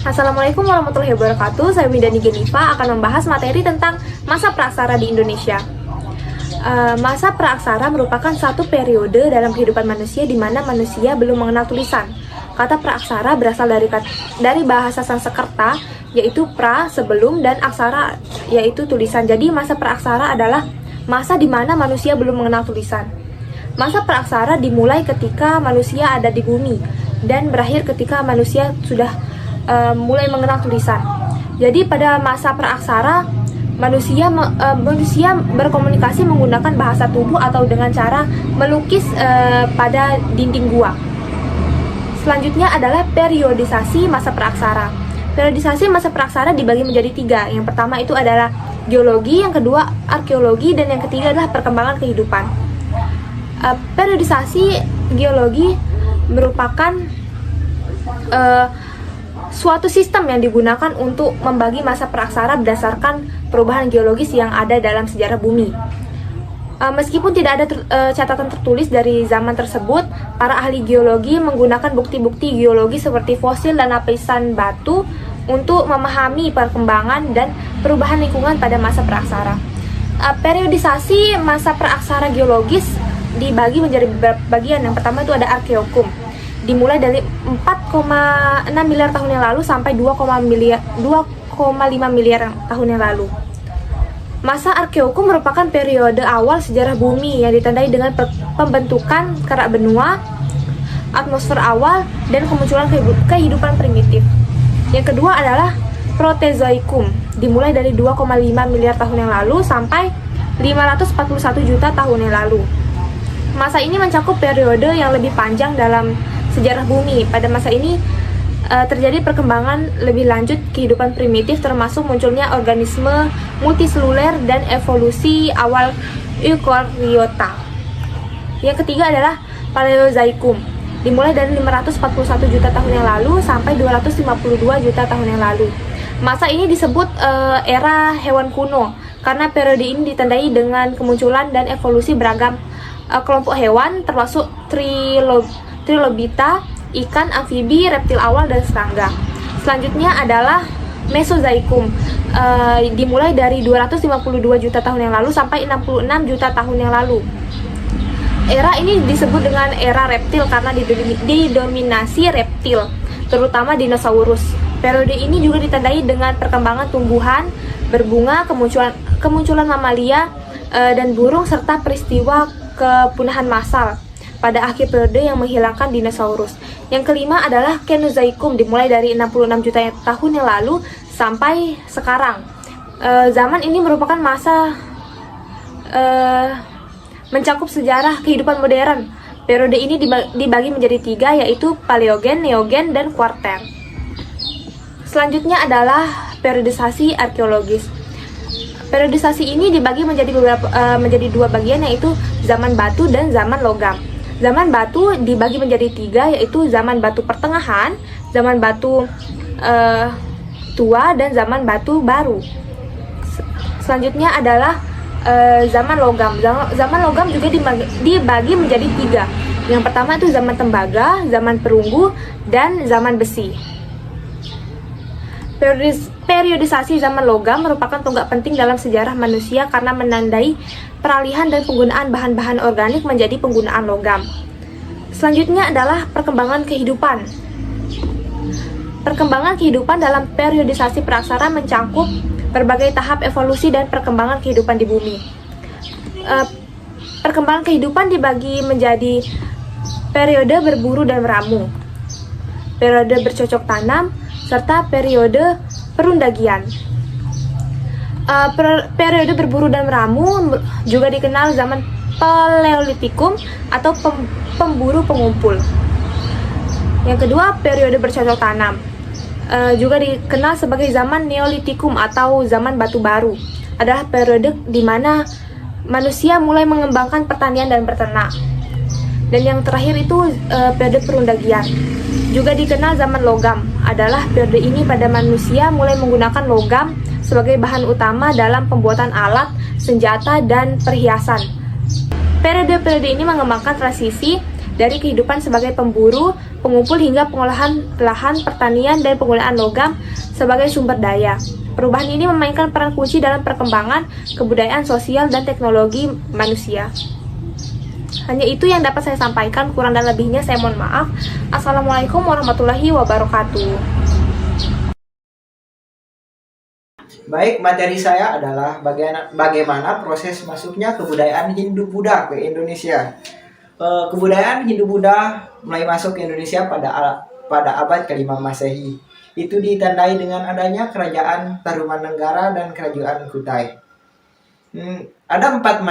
Assalamualaikum warahmatullahi wabarakatuh. Saya Widani Geniva akan membahas materi tentang masa praksara di Indonesia. Masa praksara merupakan satu periode dalam kehidupan manusia di mana manusia belum mengenal tulisan. Kata praksara berasal dari bahasa Sanskerta, yaitu pra sebelum dan aksara yaitu tulisan. Jadi masa praksara adalah masa di mana manusia belum mengenal tulisan. Masa praksara dimulai ketika manusia ada di bumi dan berakhir ketika manusia sudah mulai mengenal tulisan. Jadi pada masa praksara manusia berkomunikasi menggunakan bahasa tubuh atau dengan cara melukis pada dinding gua. Selanjutnya adalah periodisasi masa praksara. Periodisasi masa praksara dibagi menjadi 3. Yang pertama itu adalah geologi, yang kedua arkeologi, dan yang ketiga adalah perkembangan kehidupan. Periodisasi geologi merupakan suatu sistem yang digunakan untuk membagi masa praksara berdasarkan perubahan geologis yang ada dalam sejarah bumi. Meskipun tidak ada catatan tertulis dari zaman tersebut, para ahli geologi menggunakan bukti-bukti geologi seperti fosil dan lapisan batu untuk memahami perkembangan dan perubahan lingkungan pada masa praksara. Periodisasi masa praksara geologis dibagi menjadi beberapa bagian. Yang pertama itu ada arkeokum, dimulai dari 4,6 miliar tahun yang lalu sampai 2,5 miliar tahun yang lalu. Masa arkeokum merupakan periode awal sejarah bumi yang ditandai dengan pembentukan kerak benua, atmosfer awal, dan kemunculan kehidupan primitif. Yang kedua adalah protezoikum, dimulai dari 2,5 miliar tahun yang lalu sampai 541 juta tahun yang lalu. Masa ini mencakup periode yang lebih panjang dalam sejarah bumi. Pada masa ini terjadi perkembangan lebih lanjut kehidupan primitif, termasuk munculnya organisme multiseluler dan evolusi awal eukariota. Yang ketiga adalah paleozoikum, dimulai dari 541 juta tahun yang lalu sampai 252 juta tahun yang lalu. Masa ini disebut era hewan kuno karena periode ini ditandai dengan kemunculan dan evolusi beragam kelompok hewan, termasuk trilobita, ikan, amfibi, reptil awal, dan serangga. Selanjutnya adalah mesozoikum, dimulai dari 252 juta tahun yang lalu sampai 66 juta tahun yang lalu. Era ini disebut dengan era reptil karena didominasi reptil, terutama dinosaurus. Periode ini juga ditandai dengan perkembangan tumbuhan, berbunga, kemunculan mamalia dan burung, serta peristiwa kepunahan massal pada akhir periode yang menghilangkan dinosaurus. Yang kelima adalah kenozoikum, dimulai dari 66 juta tahun yang lalu sampai sekarang. Zaman ini merupakan masa mencakup sejarah kehidupan modern. Periode ini dibagi menjadi 3, yaitu paleogen, neogen, dan kuarter. Selanjutnya adalah periodisasi arkeologis. Periodisasi ini dibagi menjadi 2 bagian, yaitu zaman batu dan zaman logam. Zaman batu dibagi menjadi 3, yaitu zaman batu pertengahan, zaman batu tua, dan zaman batu baru. Selanjutnya adalah zaman logam. Zaman logam juga dibagi menjadi 3. Yang pertama itu zaman tembaga, zaman perunggu, dan zaman besi. Periodisasi zaman logam merupakan tonggak penting dalam sejarah manusia karena menandai peralihan dan penggunaan bahan-bahan organik menjadi penggunaan logam. Selanjutnya adalah perkembangan kehidupan. Perkembangan kehidupan dalam periodisasi praksara mencakup berbagai tahap evolusi dan perkembangan kehidupan di bumi. Perkembangan kehidupan dibagi menjadi periode berburu dan meramu, periode bercocok tanam, serta periode perundagian. Periode berburu dan meramu juga dikenal zaman Paleolitikum atau pemburu pengumpul. Yang kedua, periode bercocok tanam, juga dikenal sebagai zaman Neolitikum atau zaman batu baru. Adalah periode di mana manusia mulai mengembangkan pertanian dan berternak. Dan yang terakhir itu periode perundagian, juga dikenal zaman logam. Adalah periode ini pada manusia mulai menggunakan logam sebagai bahan utama dalam pembuatan alat, senjata, dan perhiasan. Periode-periode ini mengembangkan transisi dari kehidupan sebagai pemburu, pengumpul hingga pengolahan lahan, pertanian, dan penggunaan logam sebagai sumber daya. Perubahan ini memainkan peran kunci dalam perkembangan kebudayaan sosial dan teknologi manusia. Hanya itu yang dapat saya sampaikan, kurang dan lebihnya saya mohon maaf. Assalamualaikum warahmatullahi wabarakatuh. Baik, materi saya adalah bagaimana proses masuknya kebudayaan Hindu-Buddha ke Indonesia. Kebudayaan Hindu-Buddha mulai masuk ke Indonesia pada abad ke-5 Masehi. Itu ditandai dengan adanya kerajaan Tarumanegara dan kerajaan Kutai. Ada empat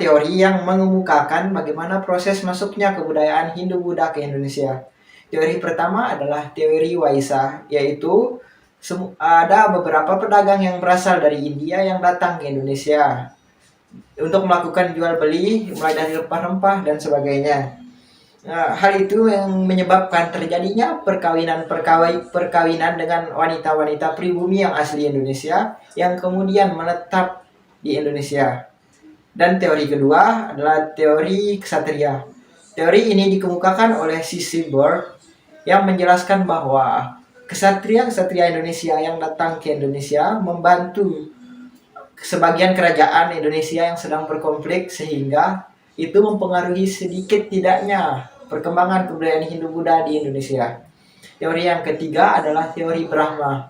teori yang mengemukakan bagaimana proses masuknya kebudayaan Hindu-Buddha ke Indonesia. Teori pertama adalah teori Waisa, yaitu ada beberapa pedagang yang berasal dari India yang datang ke Indonesia untuk melakukan jual beli mulai dari rempah-rempah dan sebagainya. Hal itu yang menyebabkan terjadinya perkawinan dengan wanita-wanita pribumi yang asli Indonesia yang kemudian menetap di Indonesia. Dan teori kedua adalah teori ksatria. Teori ini dikemukakan oleh C.C. Bird yang menjelaskan bahwa Ksatria Indonesia yang datang ke Indonesia membantu sebagian kerajaan Indonesia yang sedang berkonflik, sehingga itu mempengaruhi sedikit tidaknya perkembangan kebudayaan Hindu-Buddha di Indonesia. Teori yang ketiga adalah teori Brahma,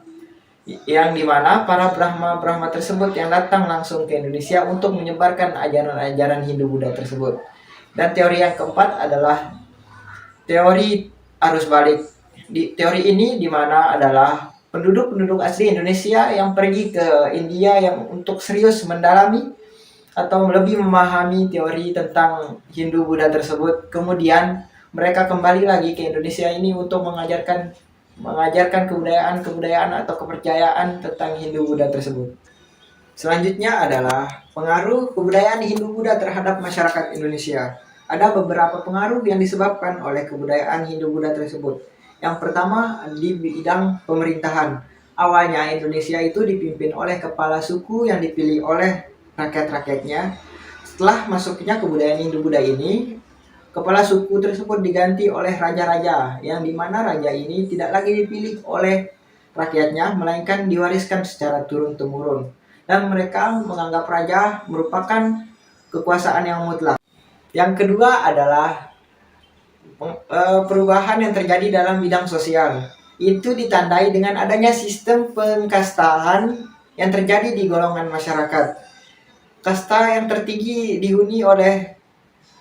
yang dimana para Brahma tersebut yang datang langsung ke Indonesia untuk menyebarkan ajaran-ajaran Hindu-Buddha tersebut. Dan teori yang keempat adalah teori arus balik. Di teori ini dimana adalah penduduk asli Indonesia yang pergi ke India yang untuk serius mendalami atau lebih memahami teori tentang Hindu-Buddha tersebut. Kemudian mereka kembali lagi ke Indonesia ini untuk mengajarkan kebudayaan atau kepercayaan tentang Hindu-Buddha tersebut. Selanjutnya adalah pengaruh kebudayaan Hindu-Buddha terhadap masyarakat Indonesia. Ada beberapa pengaruh yang disebabkan oleh kebudayaan Hindu-Buddha tersebut. Yang pertama, di bidang pemerintahan. Awalnya Indonesia itu dipimpin oleh kepala suku yang dipilih oleh rakyat-rakyatnya. Setelah masuknya kebudayaan Hindu-Buddha ini, kepala suku tersebut diganti oleh raja-raja, yang dimana raja ini tidak lagi dipilih oleh rakyatnya, melainkan diwariskan secara turun-temurun. Dan mereka menganggap raja merupakan kekuasaan yang mutlak. Yang kedua adalah perubahan yang terjadi dalam bidang sosial. Itu ditandai dengan adanya sistem pengkastaan yang terjadi di golongan masyarakat. Kasta yang tertinggi dihuni oleh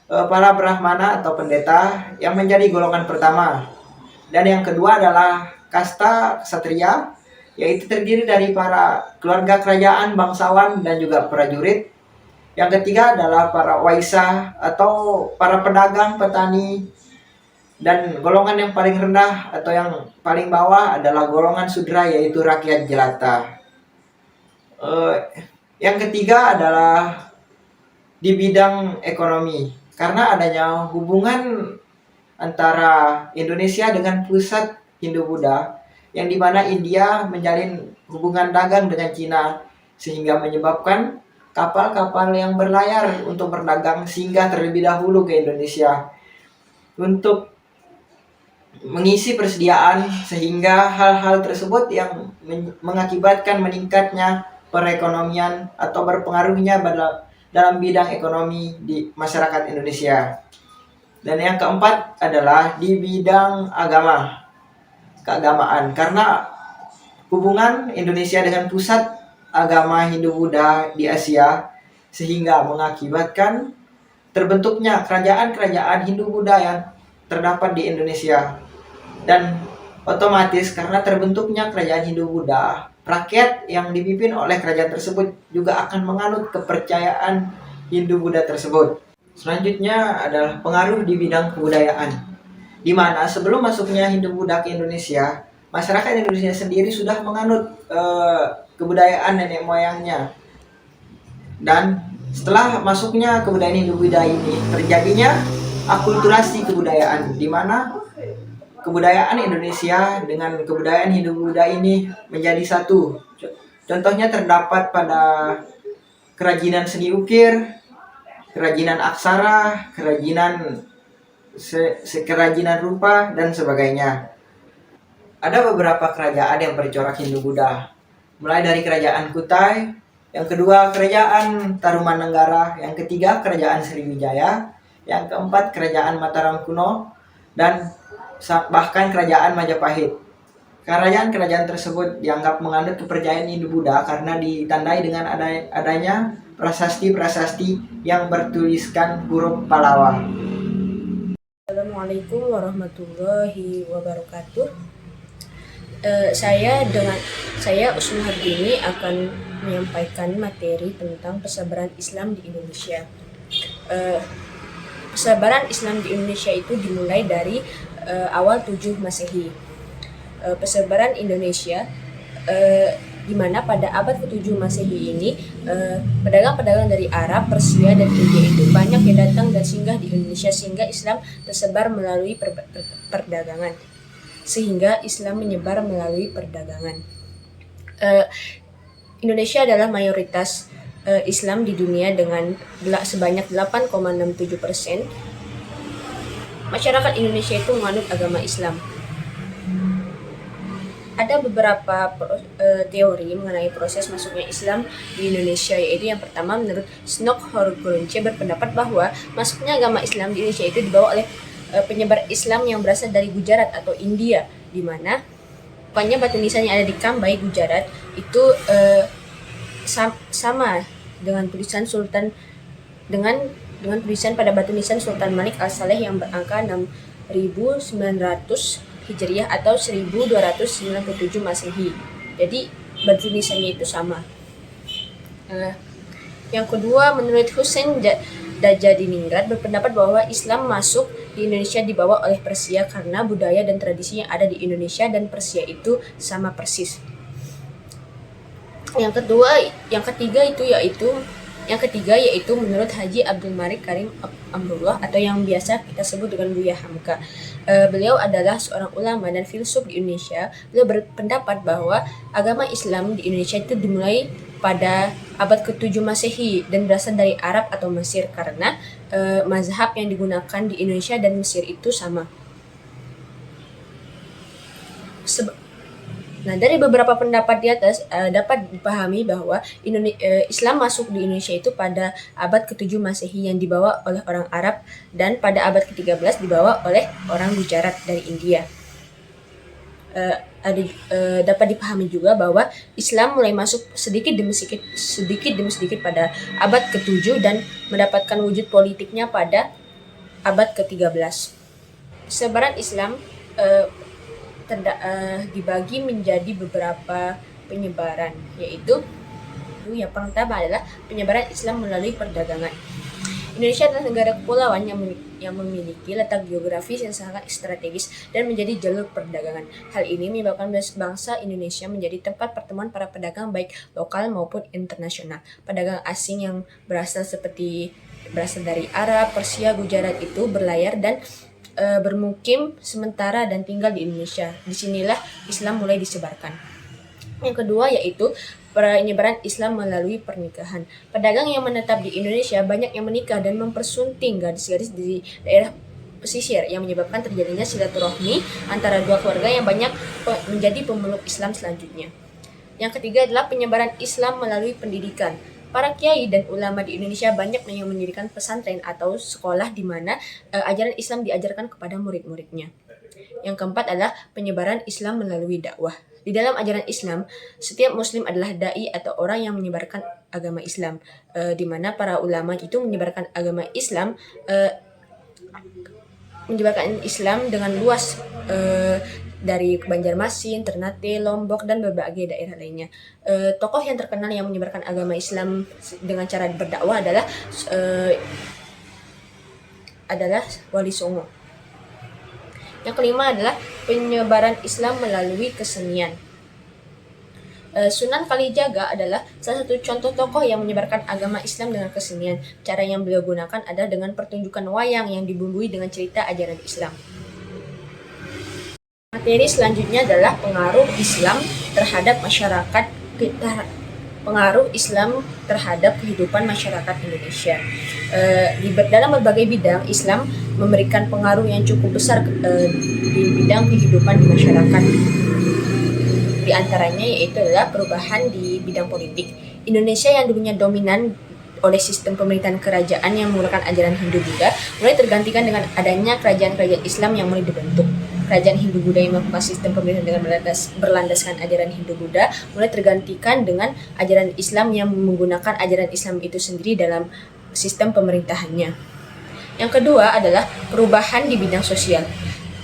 para Brahmana atau pendeta yang menjadi golongan pertama. Dan yang kedua adalah kasta ksatria, yaitu terdiri dari para keluarga kerajaan, bangsawan, dan juga prajurit. Yang ketiga adalah para waisa atau para pedagang, petani. Dan golongan yang paling rendah atau yang paling bawah adalah golongan sudra, yaitu rakyat jelata. Yang ketiga adalah di bidang ekonomi, karena adanya hubungan antara Indonesia dengan pusat Hindu-Buddha, yang dimana India menjalin hubungan dagang dengan Cina, sehingga menyebabkan kapal-kapal yang berlayar untuk berdagang singgah terlebih dahulu ke Indonesia untuk mengisi persediaan, sehingga hal-hal tersebut yang mengakibatkan meningkatnya perekonomian atau berpengaruhnya dalam bidang ekonomi di masyarakat Indonesia. Dan yang keempat adalah di bidang keagamaan, karena hubungan Indonesia dengan pusat agama Hindu-Buddha di Asia, sehingga mengakibatkan terbentuknya kerajaan-kerajaan Hindu-Buddha yang terdapat di Indonesia. Dan otomatis karena terbentuknya kerajaan Hindu-Buddha, rakyat yang dipimpin oleh kerajaan tersebut juga akan menganut kepercayaan Hindu-Buddha tersebut. Selanjutnya adalah pengaruh di bidang kebudayaan, di mana sebelum masuknya Hindu-Buddha ke Indonesia, masyarakat Indonesia sendiri sudah menganut kebudayaan nenek moyangnya. Dan setelah masuknya kebudayaan Hindu-Buddha ini, terjadinya akulturasi kebudayaan, di mana kebudayaan Indonesia dengan kebudayaan Hindu-Buddha ini menjadi satu. Contohnya terdapat pada kerajinan seni ukir, kerajinan aksara, kerajinan sekerajinan rupa, dan sebagainya. Ada beberapa kerajaan yang bercorak Hindu-Buddha, mulai dari kerajaan Kutai, yang kedua kerajaan Tarumanenggara, yang ketiga kerajaan Sriwijaya, yang keempat kerajaan Mataram kuno, dan bahkan kerajaan Majapahit. Kerajaan-kerajaan tersebut dianggap menganut kepercayaan Hindu-Buddha karena ditandai dengan adanya prasasti-prasasti yang bertuliskan huruf Pallawa. Assalamualaikum warahmatullahi wabarakatuh. Saya Usma Hardini akan menyampaikan materi tentang persebaran Islam di Indonesia. Persebaran Islam di Indonesia itu dimulai dari awal 7 Masehi. Persebaran Indonesia di mana pada abad ke-7 Masehi ini pedagang-pedagang dari Arab, Persia, dan India itu banyak yang datang dan singgah di Indonesia sehingga Islam tersebar melalui perdagangan. Indonesia adalah mayoritas Islam di dunia dengan sebanyak 8,67%. Masyarakat Indonesia itu menganut agama Islam. Ada beberapa teori mengenai proses masuknya Islam di Indonesia, yaitu yang pertama menurut Snok Horgolce berpendapat bahwa masuknya agama Islam di Indonesia itu dibawa oleh penyebar Islam yang berasal dari Gujarat atau India, di mana pokoknya batu nisan yang ada di Kambai, Gujarat itu sama dengan tulisan Sultan dengan tulisan pada batu nisan Sultan Malik Al-Saleh yang berangka 6.900 Hijriah atau 1297 Masehi. Jadi batu nisannya itu sama. Yang kedua, menurut Hussein Dajjadiningrat berpendapat bahwa Islam masuk di Indonesia dibawa oleh Persia karena budaya dan tradisi yang ada di Indonesia dan Persia itu sama persis. Yang ketiga yaitu menurut Haji Abdul Malik Karim Amrullah atau yang biasa kita sebut dengan Buya Hamka. Beliau adalah seorang ulama dan filsuf di Indonesia. Beliau berpendapat bahwa agama Islam di Indonesia itu dimulai pada abad ke-7 Masehi dan berasal dari Arab atau Mesir karena mazhab yang digunakan di Indonesia dan Mesir itu sama. Nah, dari beberapa pendapat di atas dapat dipahami bahwa Islam masuk di Indonesia itu pada abad ke-7 Masehi yang dibawa oleh orang Arab dan pada abad ke-13 dibawa oleh orang Gujarat dari India. Dapat dipahami juga bahwa Islam mulai masuk sedikit demi sedikit pada abad ke-7 dan mendapatkan wujud politiknya pada abad ke-13. Persebaran Islam dibagi menjadi beberapa penyebaran, yaitu yang pertama adalah penyebaran Islam melalui perdagangan. Indonesia adalah negara kepulauan yang memiliki letak geografis yang sangat strategis dan menjadi jalur perdagangan. Hal ini menyebabkan bangsa Indonesia menjadi tempat pertemuan para pedagang baik lokal maupun internasional. Pedagang asing yang berasal dari Arab, Persia, Gujarat itu berlayar dan bermukim sementara dan tinggal di Indonesia. Disinilah Islam mulai disebarkan. Yang kedua yaitu penyebaran Islam melalui pernikahan. Pedagang yang menetap di Indonesia banyak yang menikah dan mempersunting gadis-gadis di daerah pesisir yang menyebabkan terjadinya silaturahmi antara dua keluarga yang banyak menjadi pemeluk Islam selanjutnya. Yang ketiga adalah penyebaran Islam melalui pendidikan. Para kiai dan ulama di Indonesia banyak yang mendirikan pesantren atau sekolah di mana ajaran Islam diajarkan kepada murid-muridnya. Yang keempat adalah penyebaran Islam melalui dakwah. Di dalam ajaran Islam, setiap muslim adalah dai atau orang yang menyebarkan agama Islam, di mana para ulama itu menyebarkan agama Islam dengan luas dari Banjarmasin, Ternate, Lombok, dan berbagai daerah lainnya. Tokoh yang terkenal yang menyebarkan agama Islam dengan cara berdakwah adalah Wali Songo. Yang kelima adalah penyebaran Islam melalui kesenian. Sunan Kalijaga adalah salah satu contoh tokoh yang menyebarkan agama Islam dengan kesenian. Cara yang beliau gunakan adalah dengan pertunjukan wayang yang dibumbui dengan cerita ajaran Islam. Materi selanjutnya adalah pengaruh Islam terhadap kehidupan masyarakat Indonesia. Dalam berbagai bidang, Islam memberikan pengaruh yang cukup besar di bidang kehidupan di masyarakat. Di antaranya yaitu adalah perubahan di bidang politik. Indonesia yang dulunya dominan oleh sistem pemerintahan kerajaan yang menggunakan ajaran Hindu-Buddha mulai tergantikan dengan adanya kerajaan-kerajaan Islam yang mulai dibentuk. Kerajaan Hindu-Buddha yang melakukan sistem pemerintahan dengan berlandaskan ajaran Hindu-Buddha mulai tergantikan dengan ajaran Islam yang menggunakan ajaran Islam itu sendiri dalam sistem pemerintahannya. Yang kedua adalah perubahan di bidang sosial.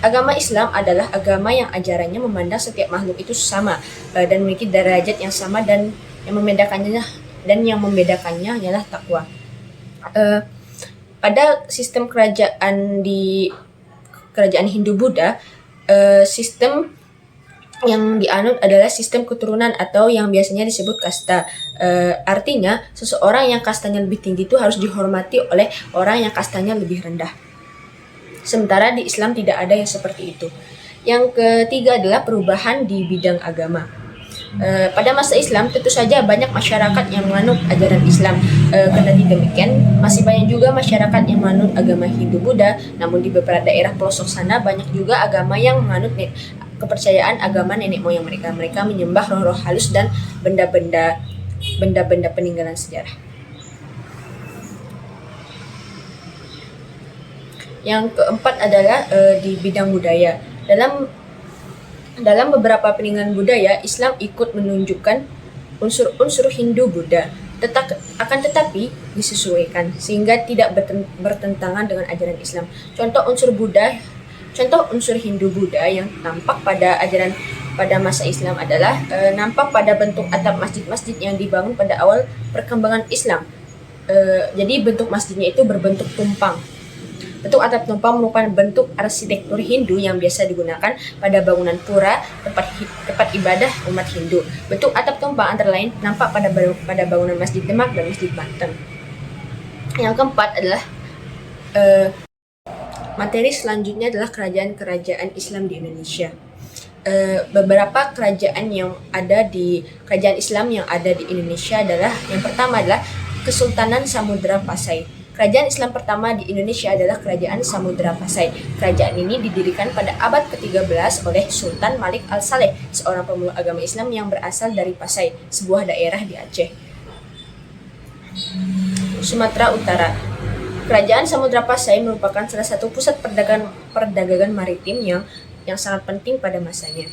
Agama Islam adalah agama yang ajarannya memandang setiap makhluk itu sama dan memiliki derajat yang sama, dan yang membedakannya adalah takwa. Pada sistem kerajaan Hindu-Buddha, sistem yang dianut adalah sistem keturunan atau yang biasanya disebut kasta. Artinya seseorang yang kastanya lebih tinggi itu harus dihormati oleh orang yang kastanya lebih rendah. Sementara di Islam tidak ada yang seperti itu. Yang ketiga adalah perubahan di bidang agama. Pada masa Islam tentu saja banyak masyarakat yang menganut ajaran Islam. Kendati demikian, masih banyak juga masyarakat yang menganut agama Hindu-Buddha. Namun di beberapa daerah pelosok sana banyak juga agama yang menganut kepercayaan agama nenek moyang mereka. Mereka menyembah roh-roh halus dan benda-benda peninggalan sejarah. Yang keempat adalah di bidang budaya. Dalam beberapa peninggalan budaya, Islam ikut menunjukkan unsur-unsur Hindu-Buddha, akan tetapi disesuaikan sehingga tidak bertentangan dengan ajaran Islam. Contoh unsur Hindu-Buddha yang tampak pada masa Islam adalah nampak pada bentuk atap masjid-masjid yang dibangun pada awal perkembangan Islam. Jadi bentuk masjidnya itu berbentuk tumpang. Bentuk atap tumpang merupakan bentuk arsitektur Hindu yang biasa digunakan pada bangunan pura, tempat ibadah umat Hindu. Bentuk atap tumpang antara lain nampak pada bangunan Masjid Demak dan Masjid Banten. Yang keempat adalah materi selanjutnya adalah kerajaan-kerajaan Islam di Indonesia. Beberapa kerajaan Islam yang ada di Indonesia adalah, yang pertama adalah Kesultanan Samudra Pasai. Kerajaan Islam pertama di Indonesia adalah Kerajaan Samudra Pasai. Kerajaan ini didirikan pada abad ke-13 oleh Sultan Malik Al-Saleh, seorang pemeluk agama Islam yang berasal dari Pasai, sebuah daerah di Aceh, Sumatera Utara. Kerajaan Samudra Pasai merupakan salah satu pusat perdagangan maritim yang sangat penting pada masanya.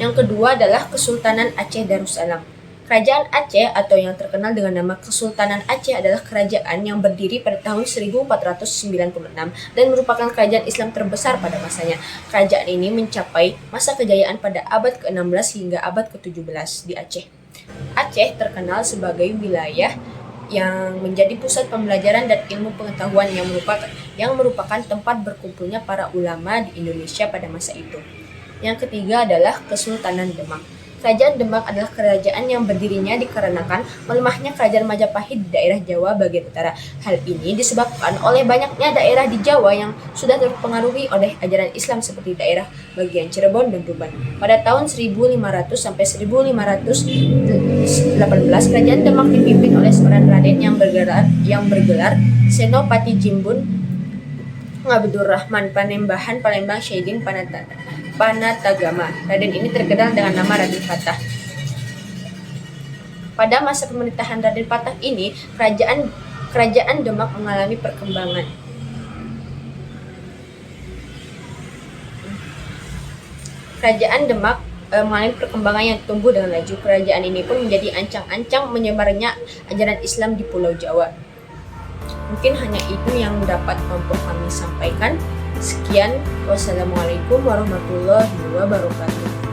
Yang kedua adalah Kesultanan Aceh Darussalam. Kerajaan Aceh atau yang terkenal dengan nama Kesultanan Aceh adalah kerajaan yang berdiri pada tahun 1496 dan merupakan kerajaan Islam terbesar pada masanya. Kerajaan ini mencapai masa kejayaan pada abad ke-16 hingga abad ke-17 di Aceh. Aceh terkenal sebagai wilayah yang menjadi pusat pembelajaran dan ilmu pengetahuan yang merupakan tempat berkumpulnya para ulama di Indonesia pada masa itu. Yang ketiga adalah Kesultanan Demak. Kerajaan Demak adalah kerajaan yang berdirinya dikarenakan melemahnya kerajaan Majapahit di daerah Jawa bagian utara. Hal ini disebabkan oleh banyaknya daerah di Jawa yang sudah terpengaruhi oleh ajaran Islam seperti daerah bagian Cirebon dan Tuban. Pada tahun 1500 sampai 1518, kerajaan Demak dipimpin oleh seorang raden yang bergelar Senopati Jimbun Ngabdurrahman Panembahan Palembang Syahidin Panatagama. Raden ini terkenal dengan nama Raden Patah. Pada masa pemerintahan Raden Patah ini, kerajaan Demak mengalami perkembangan. Kerajaan Demak mengalami perkembangan yang tumbuh dengan laju. Kerajaan ini pun menjadi ancang-ancang menyebarnya ajaran Islam di Pulau Jawa. Mungkin hanya itu yang dapat kami sampaikan. Sekian, wassalamualaikum warahmatullahi wabarakatuh.